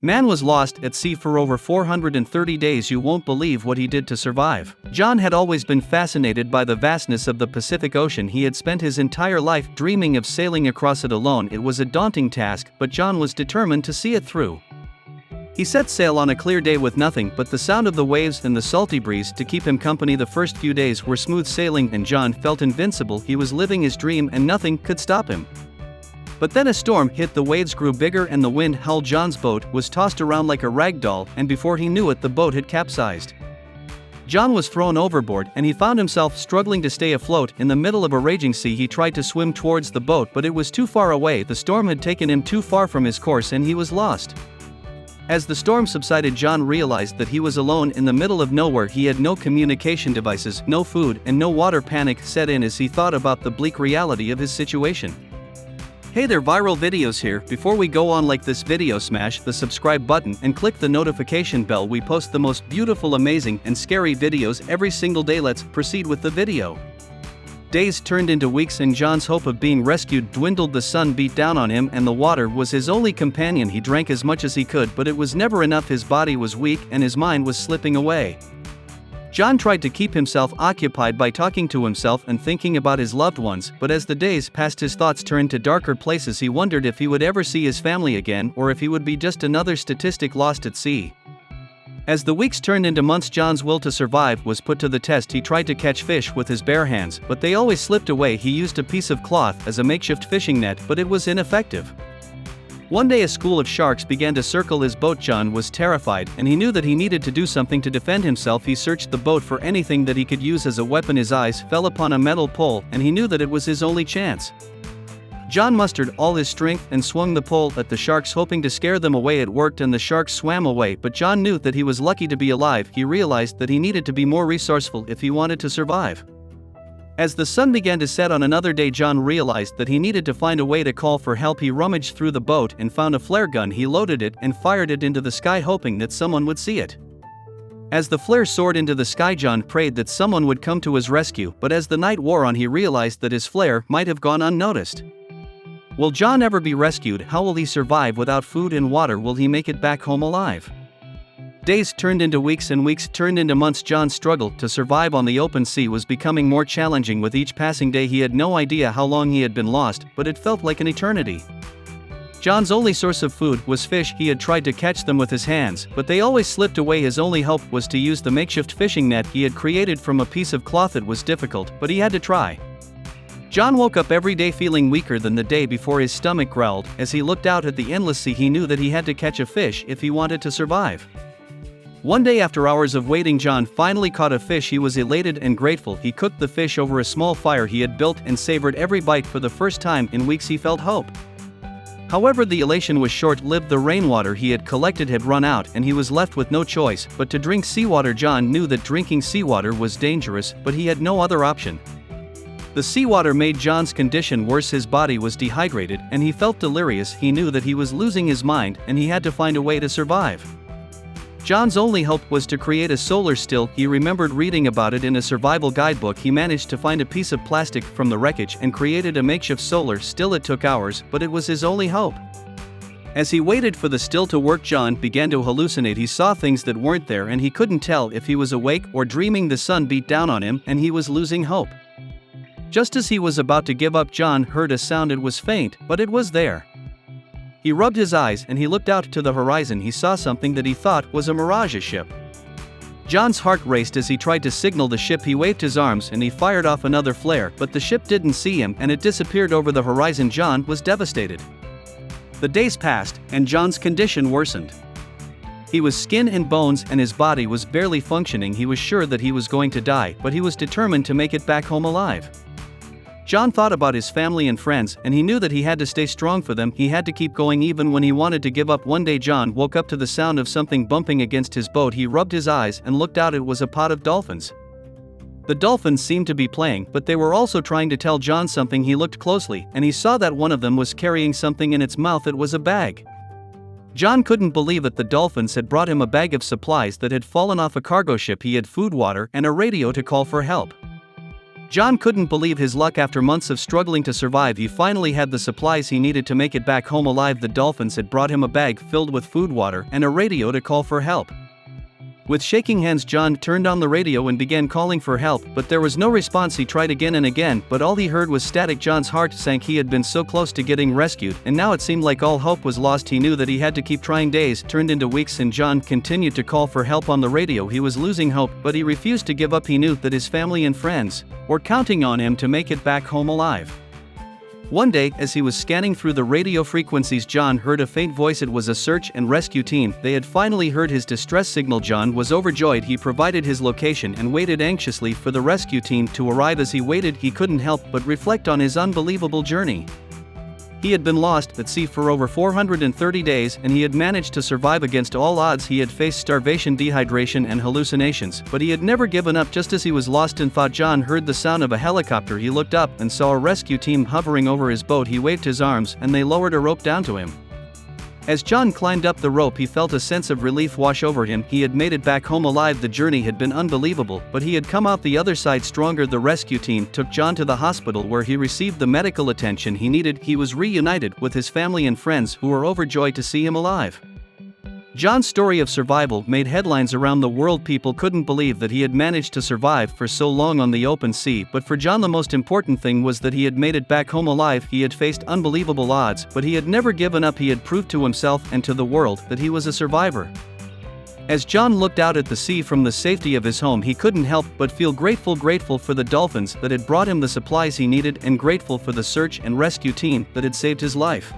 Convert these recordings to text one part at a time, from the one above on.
Man was lost at sea for over 430 days. You won't believe what he did to survive. John had always been fascinated by the vastness of the Pacific Ocean. He had spent his entire life dreaming of sailing across it alone. It was a daunting task, but John was determined to see it through. He set sail on a clear day with nothing but the sound of the waves and the salty breeze to keep him company. The first few days were smooth sailing and John felt invincible. He was living his dream and nothing could stop him. But then a storm hit, the waves grew bigger and the wind howled. John's boat was tossed around like a rag doll, and before he knew it, the boat had capsized. John was thrown overboard and he found himself struggling to stay afloat in the middle of a raging sea. He tried to swim towards the boat, but it was too far away. The storm had taken him too far from his course and he was lost. As the storm subsided, John realized that he was alone in the middle of nowhere. He had no communication devices, no food, and no water. Panic set in as he thought about the bleak reality of his situation. Hey there, Viral Videos here. Before we go on, like this video, smash the subscribe button and click the notification bell. We post the most beautiful, amazing, and scary videos every single day. Let's proceed with the video. Days turned into weeks and John's hope of being rescued dwindled. The sun beat down on him and the water was his only companion. He drank as much as he could, but it was never enough. His body was weak and his mind was slipping away. John tried to keep himself occupied by talking to himself and thinking about his loved ones, but as the days passed, his thoughts turned to darker places. He wondered if he would ever see his family again, or if he would be just another statistic lost at sea. As the weeks turned into months, John's will to survive was put to the test. He tried to catch fish with his bare hands, but they always slipped away. He used a piece of cloth as a makeshift fishing net, but it was ineffective. One day a school of sharks began to circle his boat. John was terrified, and he knew that he needed to do something to defend himself. He searched the boat for anything that he could use as a weapon. His eyes fell upon a metal pole, and he knew that it was his only chance. John mustered all his strength and swung the pole at the sharks, hoping to scare them away. It worked and the sharks swam away, but John knew that he was lucky to be alive. He realized that he needed to be more resourceful if he wanted to survive. As the sun began to set on another day, John realized that he needed to find a way to call for help. He rummaged through the boat and found a flare gun. He loaded it and fired it into the sky, hoping that someone would see it. As the flare soared into the sky, John prayed that someone would come to his rescue, but as the night wore on, he realized that his flare might have gone unnoticed. Will John ever be rescued? How will he survive without food and water? Will he make it back home alive? Days turned into weeks and weeks turned into months. John's struggle to survive on the open sea was becoming more challenging with each passing day. He had no idea how long he had been lost, but it felt like an eternity. John's only source of food was fish. He had tried to catch them with his hands, but they always slipped away. His only hope was to use the makeshift fishing net he had created from a piece of cloth. It was difficult, but he had to try. John woke up every day feeling weaker than the day before. His stomach growled as he looked out at the endless sea. He knew that he had to catch a fish if he wanted to survive. One day, after hours of waiting, John finally caught a fish. He was elated and grateful. He cooked the fish over a small fire he had built and savored every bite. For the first time in weeks, he felt hope. However, the elation was short-lived. The rainwater he had collected had run out and he was left with no choice but to drink seawater. John knew that drinking seawater was dangerous, but he had no other option. The seawater made John's condition worse. His body was dehydrated and he felt delirious. He knew that he was losing his mind and he had to find a way to survive. John's only hope was to create a solar still. He remembered reading about it in a survival guidebook. He managed to find a piece of plastic from the wreckage and created a makeshift solar still. It took hours, but it was his only hope. As he waited for the still to work, John began to hallucinate. He saw things that weren't there and he couldn't tell if he was awake or dreaming. The sun beat down on him and he was losing hope. Just as he was about to give up, John heard a sound. It was faint, but it was there. He rubbed his eyes and he looked out to the horizon. He saw something that he thought was a mirage ship. John's heart raced as he tried to signal the ship. He waved his arms and he fired off another flare, but the ship didn't see him and it disappeared over the horizon. John was devastated. The days passed and John's condition worsened. He was skin and bones and his body was barely functioning. He was sure that he was going to die, but he was determined to make it back home alive. John thought about his family and friends, and he knew that he had to stay strong for them. He had to keep going even when he wanted to give up. One day John woke up to the sound of something bumping against his boat. He rubbed his eyes and looked out. It was a pod of dolphins. The dolphins seemed to be playing, but they were also trying to tell John something. He looked closely, and he saw that one of them was carrying something in its mouth. It was a bag. John couldn't believe it. The dolphins had brought him a bag of supplies that had fallen off a cargo ship. He had food, water, and a radio to call for help. John couldn't believe his luck. After months of struggling to survive, he finally had the supplies he needed to make it back home alive. The dolphins had brought him a bag filled with food, water, and a radio to call for help. With shaking hands, John turned on the radio and began calling for help, but there was no response. He tried again and again, but all he heard was static. John's heart sank. He had been so close to getting rescued, and now it seemed like all hope was lost. He knew that he had to keep trying. Days turned into weeks, and John continued to call for help on the radio. He was losing hope, but he refused to give up. He knew that his family and friends were counting on him to make it back home alive. One day, as he was scanning through the radio frequencies, John heard a faint voice. It was a search and rescue team. They had finally heard his distress signal. John was overjoyed. He provided his location and waited anxiously for the rescue team to arrive. As he waited, he couldn't help but reflect on his unbelievable journey. He had been lost at sea for over 430 days, and he had managed to survive against all odds. He had faced starvation, dehydration, and hallucinations, but he had never given up. Just as he was lost in thought, John heard the sound of a helicopter. He looked up and saw a rescue team hovering over his boat. He waved his arms, and they lowered a rope down to him. As John climbed up the rope, he felt a sense of relief wash over him. He had made it back home alive. The journey had been unbelievable, but he had come out the other side stronger. The rescue team took John to the hospital, where he received the medical attention he needed. He was reunited with his family and friends, who were overjoyed to see him alive. John's story of survival made headlines around the world. People couldn't believe that he had managed to survive for so long on the open sea, but for John the most important thing was that he had made it back home alive. He had faced unbelievable odds, but he had never given up. He had proved to himself and to the world that he was a survivor. As John looked out at the sea from the safety of his home, he couldn't help but feel grateful for the dolphins that had brought him the supplies he needed, and grateful for the search and rescue team that had saved his life.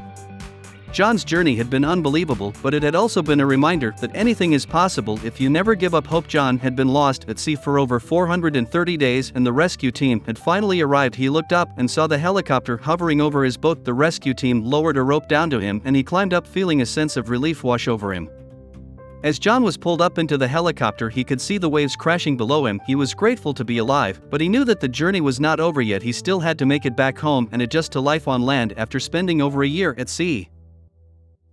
John's journey had been unbelievable, but it had also been a reminder that anything is possible if you never give up hope. John had been lost at sea for over 430 days, and the rescue team had finally arrived. He looked up and saw the helicopter hovering over his boat. The rescue team lowered a rope down to him, and he climbed up, feeling a sense of relief wash over him. As John was pulled up into the helicopter, he could see the waves crashing below him. He was grateful to be alive, but he knew that the journey was not over yet. He still had to make it back home and adjust to life on land after spending over a year at sea.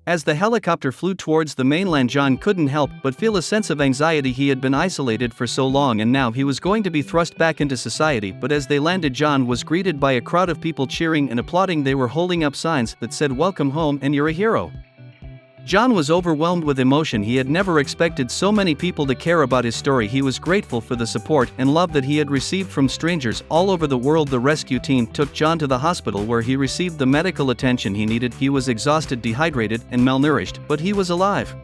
As the helicopter flew towards the mainland, John couldn't help but feel a sense of anxiety. He had been isolated for so long, and now he was going to be thrust back into society. But as they landed, John was greeted by a crowd of people cheering and applauding. They were holding up signs that said, "Welcome home and you're a hero." John was overwhelmed with emotion. He had never expected so many people to care about his story. He was grateful for the support and love that he had received from strangers all over the world. The rescue team took John to the hospital, where he received the medical attention he needed. He was exhausted, dehydrated, and malnourished, but he was alive.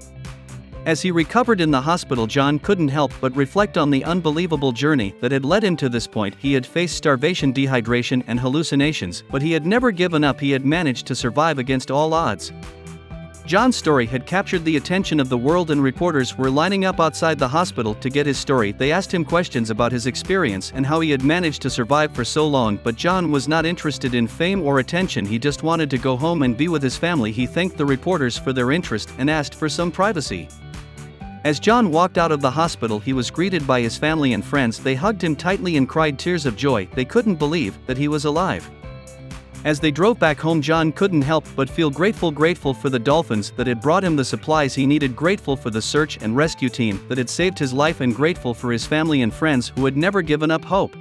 As he recovered in the hospital, John couldn't help but reflect on the unbelievable journey that had led him to this point. He had faced starvation, dehydration, and hallucinations, but he had never given up. He had managed to survive against all odds. John's story had captured the attention of the world, and reporters were lining up outside the hospital to get his story. They asked him questions about his experience and how he had managed to survive for so long, but John was not interested in fame or attention. He just wanted to go home and be with his family. He thanked the reporters for their interest and asked for some privacy. As John walked out of the hospital, he was greeted by his family and friends. They hugged him tightly and cried tears of joy. They couldn't believe that he was alive. As they drove back home, John couldn't help but feel grateful for the dolphins that had brought him the supplies he needed, grateful for the search and rescue team that had saved his life, and grateful for his family and friends who had never given up hope.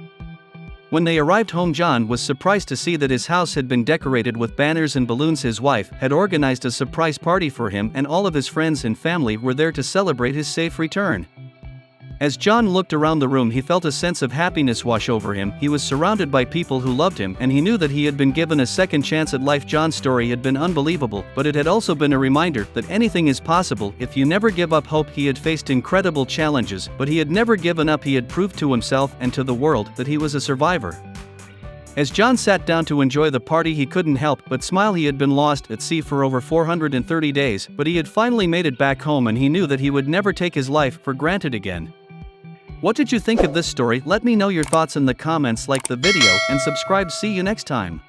When they arrived home, John was surprised to see that his house had been decorated with banners and balloons. His wife had organized a surprise party for him, and all of his friends and family were there to celebrate his safe return. As John looked around the room, he felt a sense of happiness wash over him. He was surrounded by people who loved him, and he knew that he had been given a second chance at life. John's story had been unbelievable, but it had also been a reminder that anything is possible if you never give up hope. He had faced incredible challenges, but he had never given up. He had proved to himself and to the world that he was a survivor. As John sat down to enjoy the party, he couldn't help but smile. He had been lost at sea for over 430 days, but he had finally made it back home, and he knew that he would never take his life for granted again. What did you think of this story? Let me know your thoughts in the comments, like the video, and subscribe. See you next time.